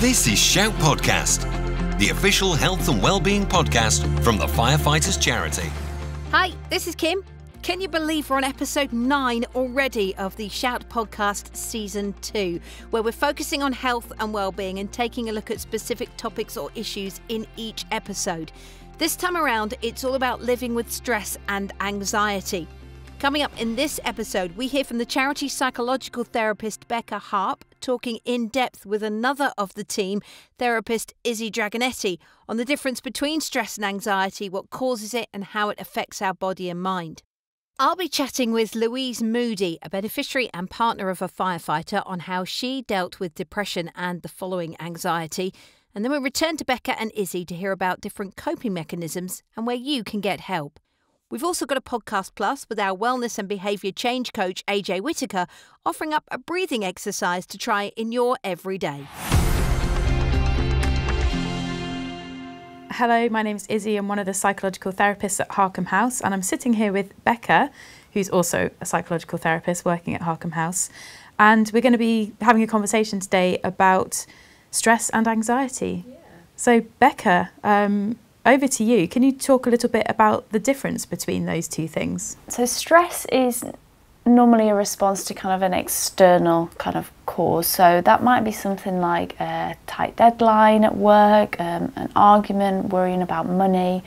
This is Shout Podcast, the official health and wellbeing podcast from the Firefighters Charity. Hi, this is Kim. Can you believe we're on episode 9 already of the Shout Podcast Season 2, where we're focusing on health and wellbeing and taking a look at specific topics or issues in each episode. This time around, it's all about living with stress and anxiety. Coming up in this episode, we hear from the charity psychological therapist Becca Harp, talking in depth with another of the team, therapist Dragonetti, on the difference between stress and anxiety, what causes it and how it affects our body and mind. I'll be chatting with Louise Moody, a beneficiary and partner of a firefighter, on how she dealt with depression and the following anxiety. And then we'll return to Becca and Izzy to hear about different coping mechanisms and where you can get help. We've also got a podcast plus with our wellness and behaviour change coach, AJ Whitaker, offering up a breathing exercise to try in your everyday. Hello, my name's Izzy. I'm one of the psychological therapists at Harp House, and I'm sitting here with Becca, who's also a psychological therapist working at Harp House. And we're going to be having a conversation today about stress and anxiety. Yeah. So Becca, over to you. Can you talk a little bit about the difference between those two things? So stress is normally a response to kind of an external kind of cause. So that might be something like a tight deadline at work, an argument, worrying about money.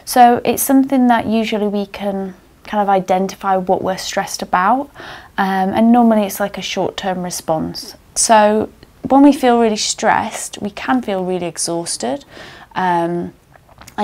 So it's something that usually we can kind of identify what we're stressed about. And normally it's like a short-term response. So when we feel really stressed, we can feel really exhausted. And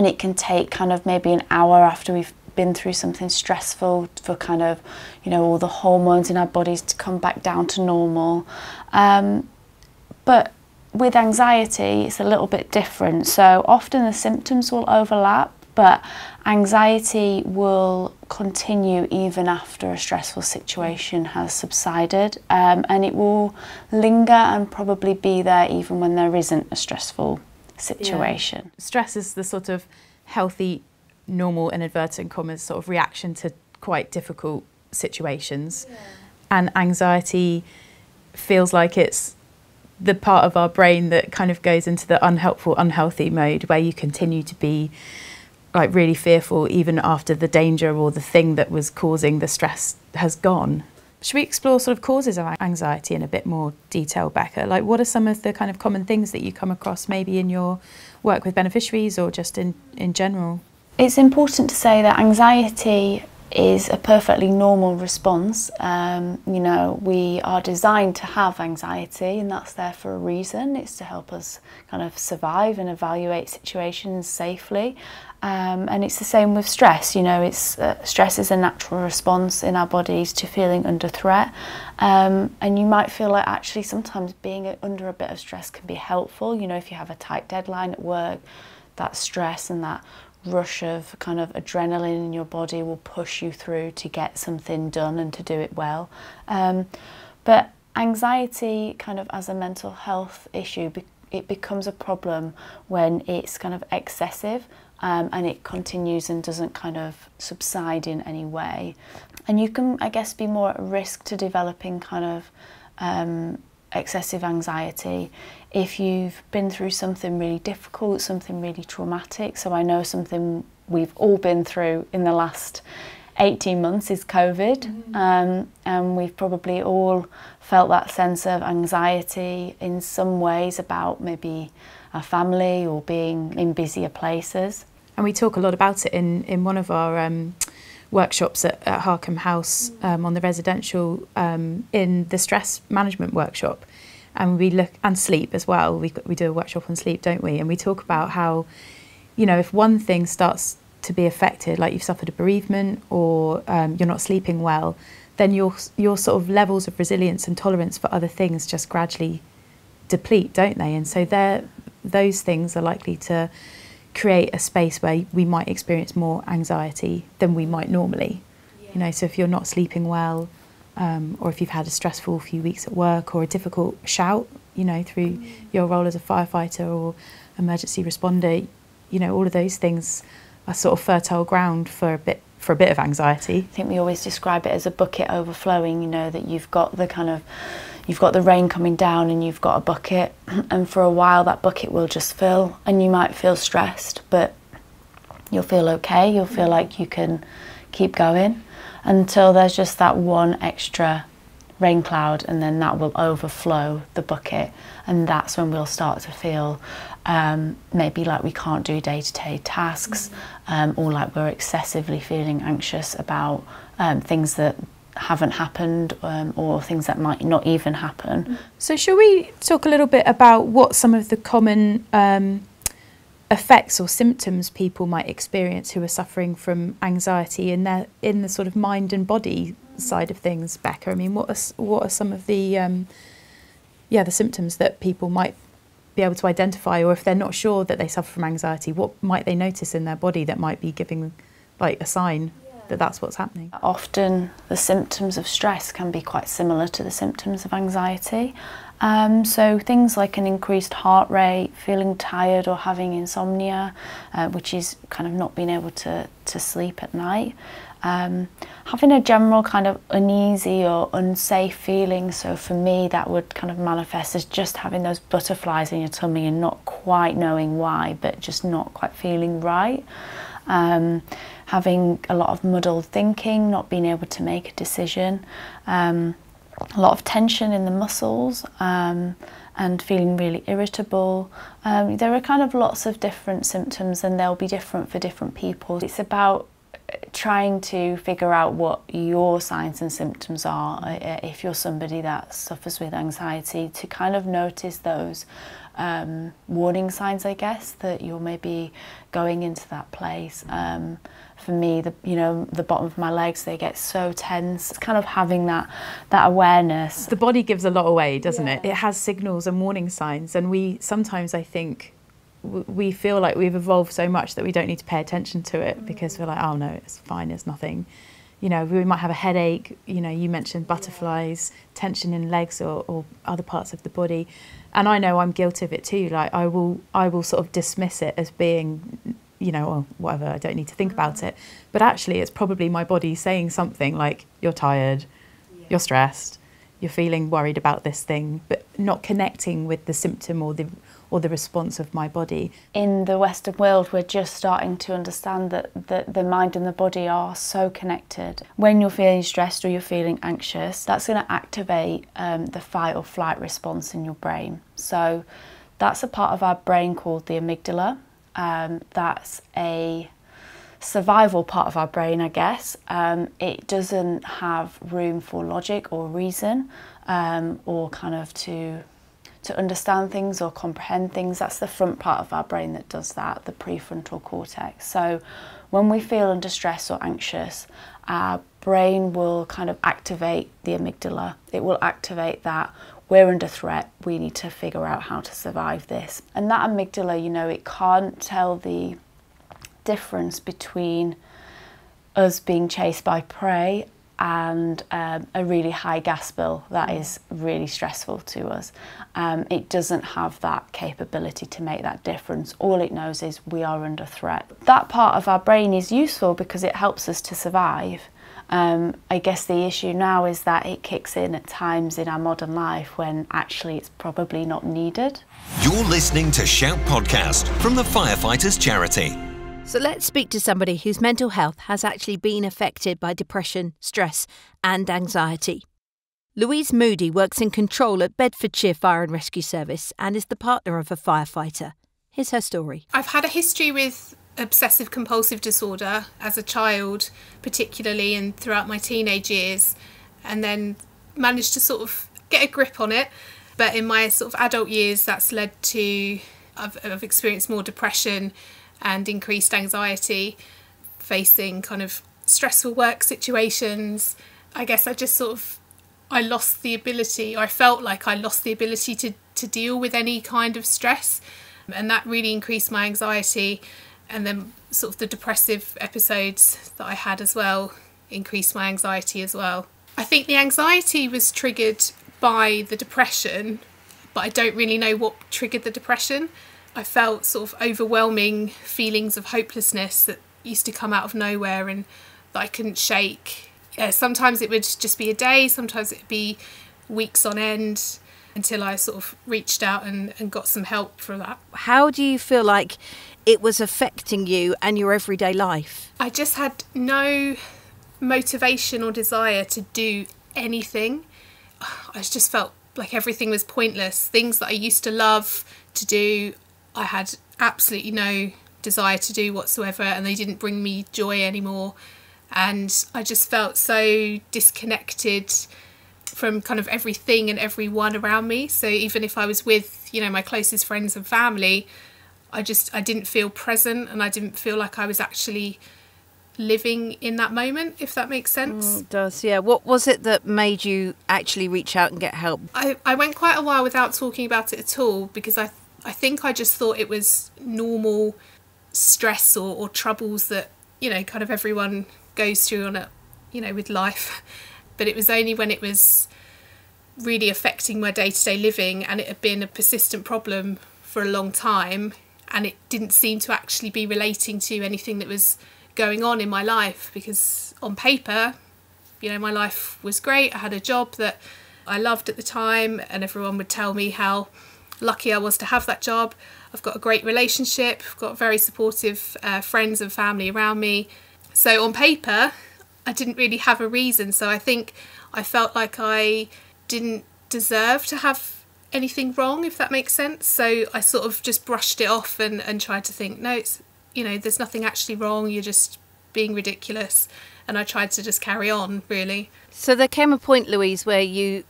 it can take kind of maybe an hour after we've been through something stressful for kind of, you know, all the hormones in our bodies to come back down to normal. But with anxiety, it's a little bit different. So often the symptoms will overlap, but anxiety will continue even after a stressful situation has subsided. And it will linger and probably be there even when there isn't a stressful situation. Yeah. Stress is the sort of healthy, normal, in inverted commas, sort of reaction to quite difficult situations. Yeah. And anxiety feels like it's the part of our brain that kind of goes into the unhelpful, unhealthy mode, where you continue to be like really fearful even after the danger or the thing that was causing the stress has gone. Should we explore sort of causes of anxiety in a bit more detail, Becca? Like, what are some of the kind of common things that you come across maybe in your work with beneficiaries or just in general? It's important to say that anxiety is a perfectly normal response. You know, we are designed to have anxiety, and that's there for a reason. It's to help us kind of survive and evaluate situations safely. And it's the same with stress. You know, it's stress is a natural response in our bodies to feeling under threat. And you might feel like actually sometimes being under a bit of stress can be helpful. You know, if you have a tight deadline at work, that stress and that rush of kind of adrenaline in your body will push you through to get something done and to do it well. But anxiety kind of as a mental health issue, it becomes a problem when it's kind of excessive. And it continues and doesn't kind of subside in any way. And you can, I guess, be more at risk to developing kind of excessive anxiety if you've been through something really difficult, something really traumatic. So I know something we've all been through in the last 18 months is COVID. And we've probably all felt that sense of anxiety in some ways about maybe our family or being in busier places. And we talk a lot about it in one of our workshops at Harp House on the residential, in the stress management workshop. And we look, and sleep as well, we do a workshop on sleep, don't we? And we talk about how, you know, if one thing starts to be affected, like you've suffered a bereavement or you're not sleeping well, then your sort of levels of resilience and tolerance for other things just gradually deplete, don't they? And so those things are likely to create a space where we might experience more anxiety than we might normally. Yeah. You know, so if you're not sleeping well, or if you've had a stressful few weeks at work or a difficult shout, you know, through your role as a firefighter or emergency responder, you know, all of those things are sort of fertile ground for a bit of anxiety. I think we always describe it as a bucket overflowing, you know, that you've got the kind of, you've got the rain coming down and you've got a bucket, and for a while that bucket will just fill and you might feel stressed, but you'll feel okay, you'll feel like you can keep going until there's just that one extra rain cloud, and then that will overflow the bucket, and that's when we'll start to feel maybe like we can't do day-to-day tasks, or like we're excessively feeling anxious about things that haven't happened, or things that might not even happen. So shall we talk a little bit about what some of the common effects or symptoms people might experience who are suffering from anxiety in the sort of mind and body side of things, Becca? I mean, what are some of the the symptoms that people might be able to identify, or if they're not sure that they suffer from anxiety, what might they notice in their body that might be giving like a sign that that's what's happening? Often the symptoms of stress can be quite similar to the symptoms of anxiety. So things like an increased heart rate, feeling tired or having insomnia, which is kind of not being able to sleep at night. Having a general kind of uneasy or unsafe feeling. So for me, that would kind of manifest as just having those butterflies in your tummy and not quite knowing why, but just not quite feeling right. Having a lot of muddled thinking, not being able to make a decision. A lot of tension in the muscles, and feeling really irritable. There are kind of lots of different symptoms, and they'll be different for different people. It's about trying to figure out what your signs and symptoms are if you're somebody that suffers with anxiety, to kind of notice those warning signs, I guess, that you're maybe going into that place. For me, the bottom of my legs, they get so tense. It's kind of having that awareness. The body gives a lot away, doesn't it? It has signals and warning signs, and we sometimes, I think, we feel like we've evolved so much that we don't need to pay attention to it because we're like, oh no, it's fine, it's nothing. You know, we might have a headache, you know, you mentioned butterflies, tension in legs or other parts of the body. And I know I'm guilty of it too. Like I will sort of dismiss it as being, you know, or whatever, I don't need to think about it. But actually it's probably my body saying something like, you're tired, you're stressed, you're feeling worried about this thing, but not connecting with the symptom or the response of my body. In the Western world, we're just starting to understand that the mind and the body are so connected. When you're feeling stressed or you're feeling anxious, that's going to activate the fight or flight response in your brain. So that's a part of our brain called the amygdala. That's a survival part of our brain, I guess. It doesn't have room for logic or reason, or kind of to understand things or comprehend things. That's the front part of our brain that does that, the prefrontal cortex. So when we feel under stress or anxious, our brain will kind of activate the amygdala. It will activate that we're under threat, we need to figure out how to survive this. And that amygdala, you know, it can't tell the difference between us being chased by prey and a really high gas bill that is really stressful to us. It doesn't have that capability to make that difference. All it knows is we are under threat. That part of our brain is useful because it helps us to survive. I guess the issue now is that it kicks in at times in our modern life when actually it's probably not needed. You're listening to Shout Podcast from the Firefighters Charity. So let's speak to somebody whose mental health has actually been affected by depression, stress and anxiety. Louise Moody works in control at Bedfordshire Fire Rescue Service and is the partner of a firefighter. Here's her story. I've had a history with obsessive compulsive disorder as a child, particularly, and throughout my teenage years, and then managed to sort of get a grip on it. But in my sort of adult years, that's led to, I've experienced more depression and increased anxiety, facing kind of stressful work situations. I guess I lost the ability, or I felt like I lost the ability to deal with any kind of stress, and that really increased my anxiety. And then sort of the depressive episodes that I had as well increased my anxiety as well. I think the anxiety was triggered by the depression, but I don't really know what triggered the depression. I felt sort of overwhelming feelings of hopelessness that used to come out of nowhere and that I couldn't shake. Yeah, sometimes it would just be a day, sometimes it'd be weeks on end until I sort of reached out and got some help for that. How do you feel like it was affecting you and your everyday life? I just had no motivation or desire to do anything. I just felt like everything was pointless. Things that I used to love to do, I had absolutely no desire to do whatsoever, and they didn't bring me joy anymore. And I just felt so disconnected from kind of everything and everyone around me. So even if I was with, you know, my closest friends and family, I didn't feel present, and I didn't feel like I was actually living in that moment, if that makes sense. It does, yeah. What was it that made you actually reach out and get help? I went quite a while without talking about it at all, because I think I just thought it was normal stress or troubles that, you know, kind of everyone goes through on it, you know, with life. But it was only when it was really affecting my day-to-day living, and it had been a persistent problem for a long time, and it didn't seem to actually be relating to anything that was going on in my life, because on paper, you know, my life was great. I had a job that I loved at the time, and everyone would tell me how lucky I was to have that job. I've got a great relationship, I've got very supportive friends and family around me. So on paper, I didn't really have a reason. So I think I felt like I didn't deserve to have anything wrong, if that makes sense. So I sort of just brushed it off and tried to think, no, it's, you know, there's nothing actually wrong, you're just being ridiculous. And I tried to just carry on, really. So there came a point, Louise, where you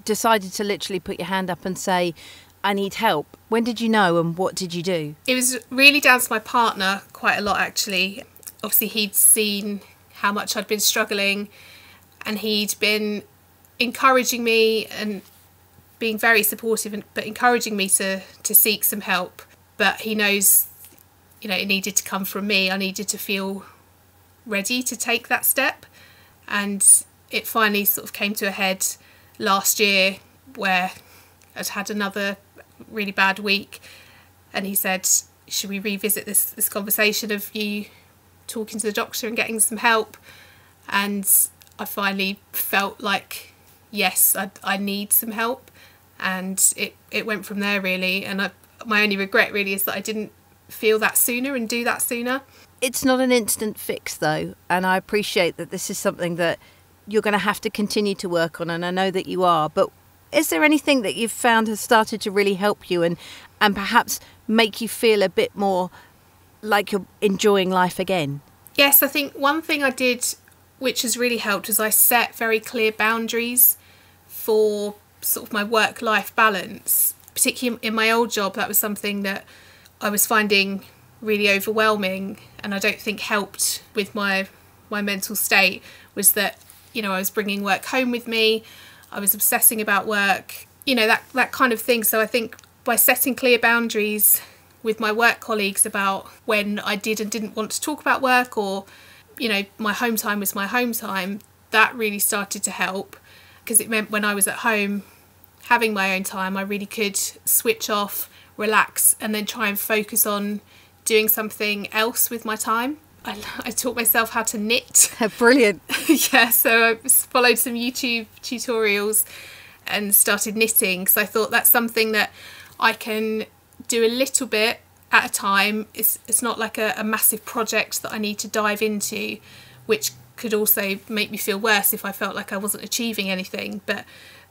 decided to literally put your hand up and say, I need help. When did you know, and what did you do? It was really down to my partner quite a lot, actually. Obviously, he'd seen how much I'd been struggling, and he'd been encouraging me and being very supportive, but encouraging me to seek some help. But he knows, you know, it needed to come from me. I needed to feel ready to take that step. And it finally sort of came to a head last year, where I'd had another really bad week, and he said, should we revisit this conversation of you talking to the doctor and getting some help? And I finally felt like, yes, I need some help. And it went from there, really. And my only regret really is that I didn't feel that sooner and do that sooner. It's not an instant fix, though, and I appreciate that this is something that you're going to have to continue to work on, and I know that you are. But is there anything that you've found has started to really help you and perhaps make you feel a bit more like you're enjoying life again? Yes, I think one thing I did which has really helped was I set very clear boundaries for sort of my work-life balance. Particularly in my old job, that was something that I was finding really overwhelming, and I don't think helped with my mental state, was that, you know, I was bringing work home with me, I was obsessing about work, you know, that kind of thing. So I think by setting clear boundaries with my work colleagues about when I did and didn't want to talk about work, or, you know, my home time was my home time, that really started to help, because it meant when I was at home having my own time, I really could switch off, relax, and then try and focus on doing something else with my time. I taught myself how to knit. Brilliant. Yeah, so I followed some YouTube tutorials and started knitting, because I thought that's something that I can do a little bit at a time. It's not like a massive project that I need to dive into, which could also make me feel worse if I felt like I wasn't achieving anything. But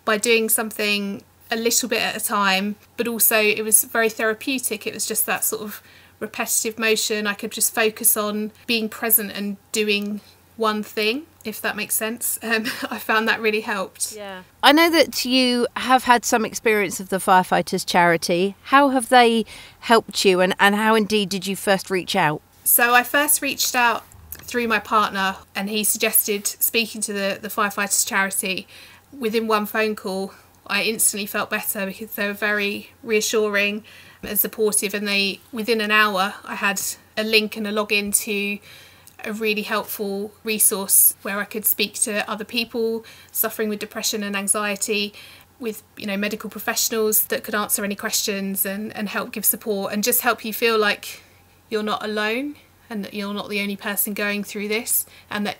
by doing something a little bit at a time, but also it was very therapeutic. It was just that sort of repetitive motion. I could just focus on being present and doing one thing, if that makes sense. I found that really helped. Yeah. I know that you have had some experience of the Firefighters charity. How have they helped you, and how indeed did you first reach out? So I first reached out through my partner, and he suggested speaking to the Firefighters charity. Within one phone call, I instantly felt better, because they were very reassuring and supportive, and within an hour I had a link and a login to a really helpful resource where I could speak to other people suffering with depression and anxiety, with, you know, medical professionals that could answer any questions and help give support, and just help you feel like you're not alone, and that you're not the only person going through this, and that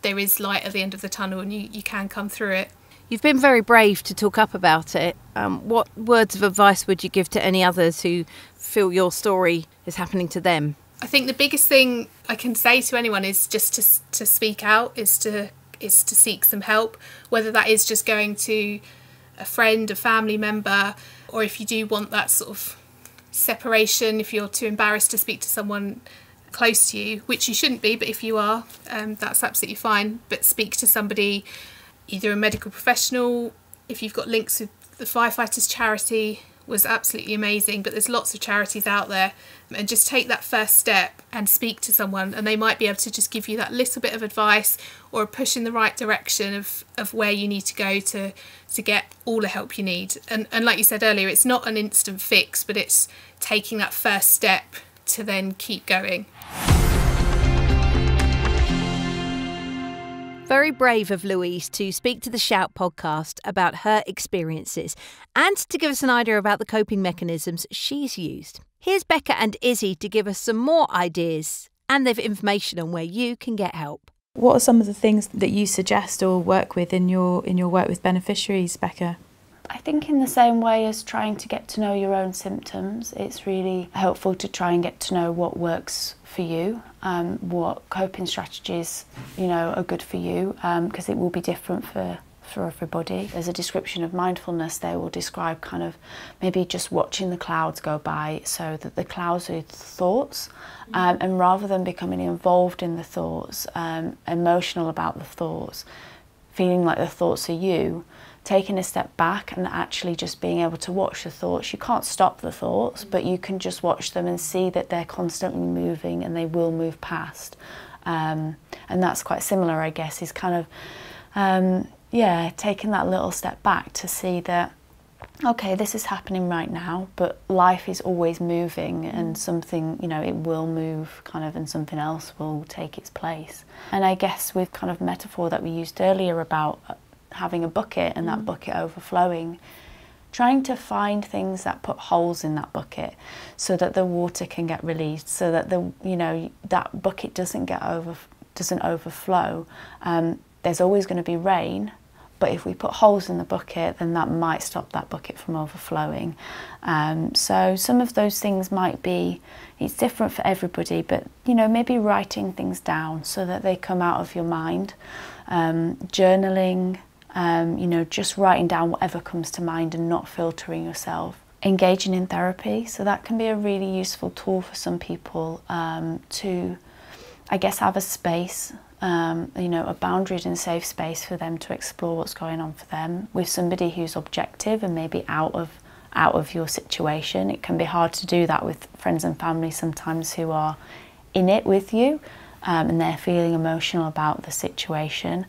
there is light at the end of the tunnel, and you can come through it. You've been very brave to talk up about it. What words of advice would you give to any others who feel your story is happening to them? I think the biggest thing I can say to anyone is just to speak out, is to seek some help, whether that is just going to a friend, a family member, or if you do want that sort of separation, if you're too embarrassed to speak to someone close to you, which you shouldn't be, but if you are, that's absolutely fine. But speak to somebody, either a medical professional. If you've got links with the firefighters charity, was absolutely amazing, but there's lots of charities out there, and just take that first step and speak to someone, and they might be able to just give you that little bit of advice or a push in the right direction of where you need to go to get all the help you need. And like you said earlier, it's not an instant fix, but it's taking that first step to then keep going. Very brave of Louise to speak to the Shout podcast about her experiences and to give us an idea about the coping mechanisms she's used. Here's Becca and Izzy to give us some more ideas and their information on where you can get help. What are some of the things that you suggest or work with in your work with beneficiaries, Becca? I think in the same way as trying to get to know your own symptoms, it's really helpful to try and get to know what works for you, what coping strategies, are good for you, because it will be different for everybody. There's a description of mindfulness. They will describe kind of maybe just watching the clouds go by, so that the clouds are thoughts, and rather than becoming involved in the thoughts, emotional about the thoughts, feeling like the thoughts are you, taking a step back and actually just being able to watch the thoughts. You can't stop the thoughts, but you can just watch them and see that they're constantly moving and they will move past. And that's quite similar, I guess, is kind of, taking that little step back to see that, okay, this is happening right now, but life is always moving, and something, it will move kind of, and something else will take its place. And I guess with kind of metaphor that we used earlier about having a bucket and that bucket overflowing, trying to find things that put holes in that bucket so that the water can get released, so that that bucket doesn't overflow. There's always going to be rain, but if we put holes in the bucket, then that might stop that bucket from overflowing. So some of those things might be, it's different for everybody, but maybe writing things down so that they come out of your mind, journaling, just writing down whatever comes to mind and not filtering yourself. Engaging in therapy, so that can be a really useful tool for some people, to, I guess, have a space, a boundaried and safe space for them to explore what's going on for them with somebody who's objective and maybe out of your situation. It can be hard to do that with friends and family sometimes who are in it with you, and they're feeling emotional about the situation.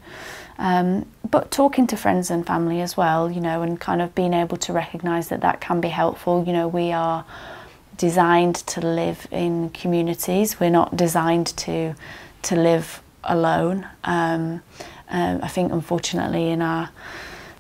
But talking to friends and family as well, and kind of being able to recognise that can be helpful. We are designed to live in communities. We're not designed to live alone. I think unfortunately in our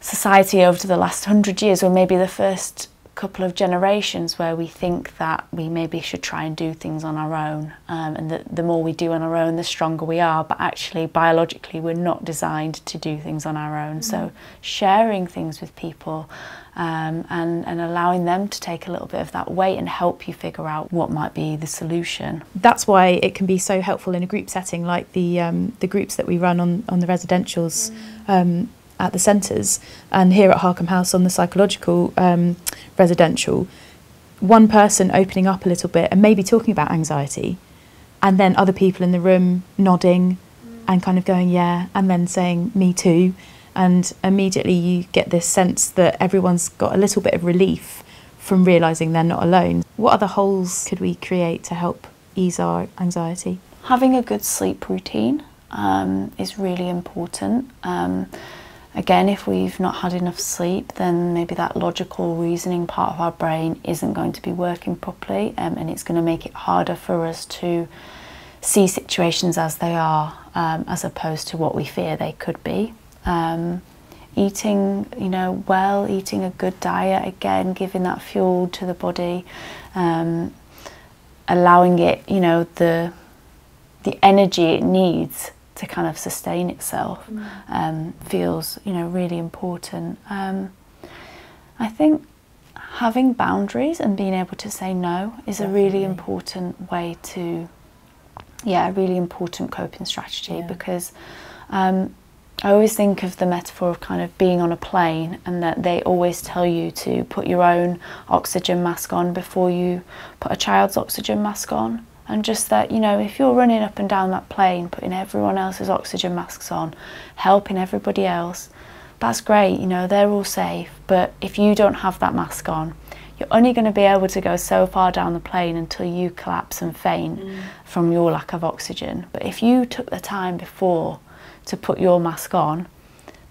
society over the last 100 years, we're maybe the first couple of generations where we think that we maybe should try and do things on our own, and that the more we do on our own, the stronger we are, but actually biologically we're not designed to do things on our own. So sharing things with people, and allowing them to take a little bit of that weight and help you figure out what might be the solution. That's why it can be so helpful in a group setting, like the groups that we run on the residentials at the centres, and here at Harp House on the psychological residential. One person opening up a little bit and maybe talking about anxiety, and then other people in the room nodding and kind of going, yeah, and then saying, me too. And immediately you get this sense that everyone's got a little bit of relief from realising they're not alone. What other holes could we create to help ease our anxiety? Having a good sleep routine is really important. Again, if we've not had enough sleep, then maybe that logical reasoning part of our brain isn't going to be working properly, and it's going to make it harder for us to see situations as they are, as opposed to what we fear they could be. Eating, eating a good diet, again, giving that fuel to the body, allowing it, the energy it needs to kind of sustain itself feels, you know, really important. I think having boundaries and being able to say no is a really important way to, a really important coping strategy, because I always think of the metaphor of kind of being on a plane, and that they always tell you to put your own oxygen mask on before you put a child's oxygen mask on. And just that, you know, if you're running up and down that plane, putting everyone else's oxygen masks on, helping everybody else, that's great, you know, they're all safe. But if you don't have that mask on, you're only going to be able to go so far down the plane until you collapse and faint from your lack of oxygen. But if you took the time before to put your mask on,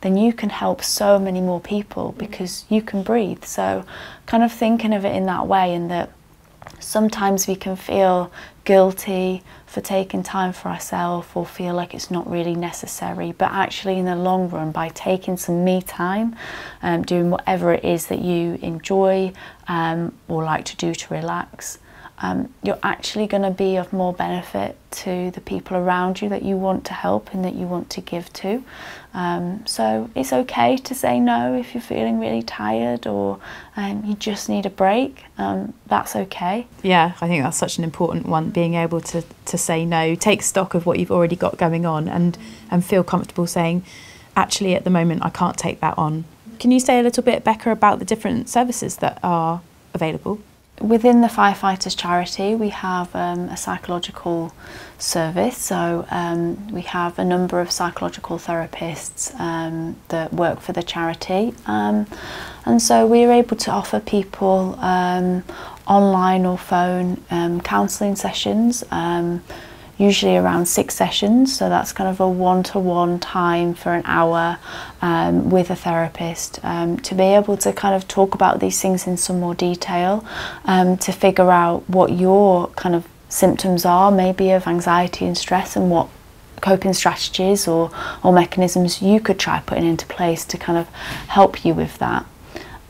then you can help so many more people because you can breathe. So kind of thinking of it in that way, and that sometimes we can feel guilty for taking time for ourselves or feel like it's not really necessary, but actually in the long run, by taking some me time, doing whatever it is that you enjoy or like to do to relax, you're actually going to be of more benefit to the people around you that you want to help and that you want to give to. So it's okay to say no if you're feeling really tired or you just need a break. That's okay. Yeah, I think that's such an important one, being able to say no, take stock of what you've already got going on, and feel comfortable saying, actually at the moment I can't take that on. Can you say a little bit, Becca, about the different services that are available? Within the Firefighters charity, we have a psychological service. So we have a number of psychological therapists that work for the charity. And so we're able to offer people online or phone counselling sessions, usually around 6 sessions. So that's kind of a one-to-one time for an hour with a therapist, to be able to kind of talk about these things in some more detail, to figure out what your kind of symptoms are, maybe of anxiety and stress, and what coping strategies or mechanisms you could try putting into place to kind of help you with that.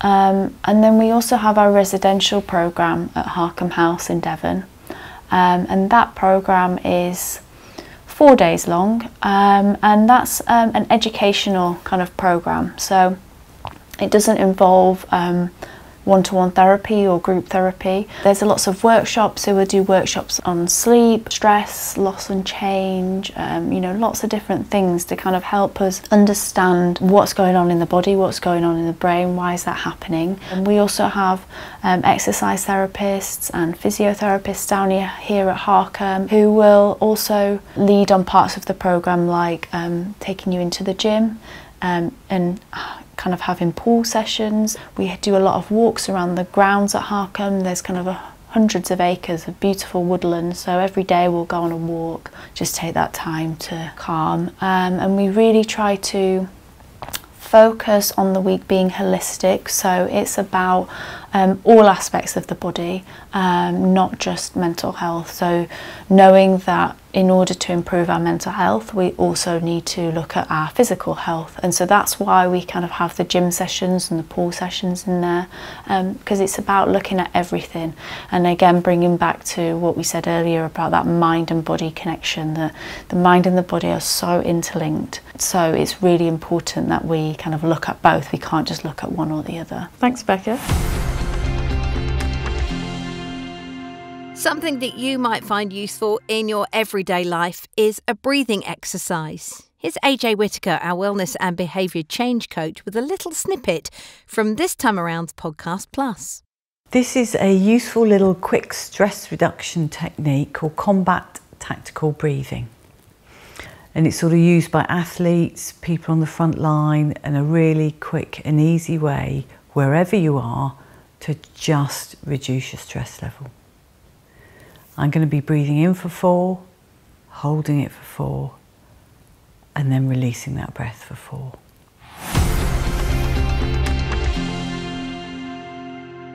And then we also have our residential programme at Harp House in Devon. And that programme is 4 days long, and that's an educational kind of programme. So it doesn't involve one-to-one therapy or group therapy. There's lots of workshops, so we'll do workshops on sleep, stress, loss and change, you know, lots of different things to kind of help us understand what's going on in the body, what's going on in the brain, why is that happening. And we also have exercise therapists and physiotherapists down here at Harp, who will also lead on parts of the programme, like taking you into the gym and kind of having pool sessions. We do a lot of walks around the grounds at Harp. There's kind of hundreds of acres of beautiful woodland, so every day we'll go on a walk, just take that time to calm. And we really try to focus on the week being holistic, so it's about all aspects of the body, not just mental health. So knowing that in order to improve our mental health, we also need to look at our physical health, and so that's why we kind of have the gym sessions and the pool sessions in there, because it's about looking at everything, and again bringing back to what we said earlier about that mind and body connection, that the mind and the body are so interlinked. So it's really important that we kind of look at both. We can't just look at one or the other. Thanks, Becca. Something that you might find useful in your everyday life is a breathing exercise. Here's AJ Whitaker, our wellness and behaviour change coach, with a little snippet from this time around's Podcast Plus. This is a useful little quick stress reduction technique called combat tactical breathing. And it's sort of used by athletes, people on the front line, and a really quick and easy way, wherever you are, to just reduce your stress level. I'm going to be breathing in for 4, holding it for 4, and then releasing that breath for 4.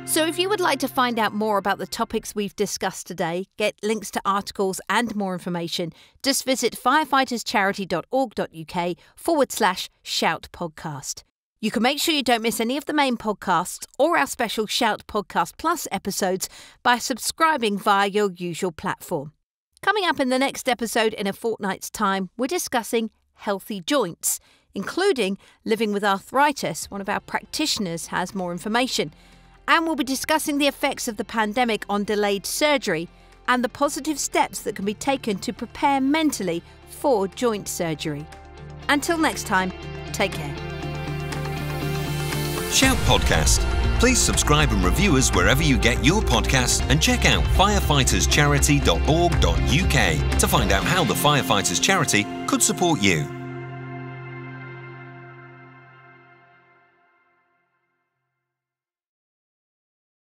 So if you would like to find out more about the topics we've discussed today, get links to articles and more information, just visit firefighterscharity.org.uk/Shout Podcast. You can make sure you don't miss any of the main podcasts or our special Shout Podcast Plus episodes by subscribing via your usual platform. Coming up in the next episode in a fortnight's time, we're discussing healthy joints, including living with arthritis. One of our practitioners has more information. And we'll be discussing the effects of the pandemic on delayed surgery and the positive steps that can be taken to prepare mentally for joint surgery. Until next time, take care. Shout Podcast. Please subscribe and review us wherever you get your podcasts, and check out firefighterscharity.org.uk to find out how the Firefighters Charity could support you.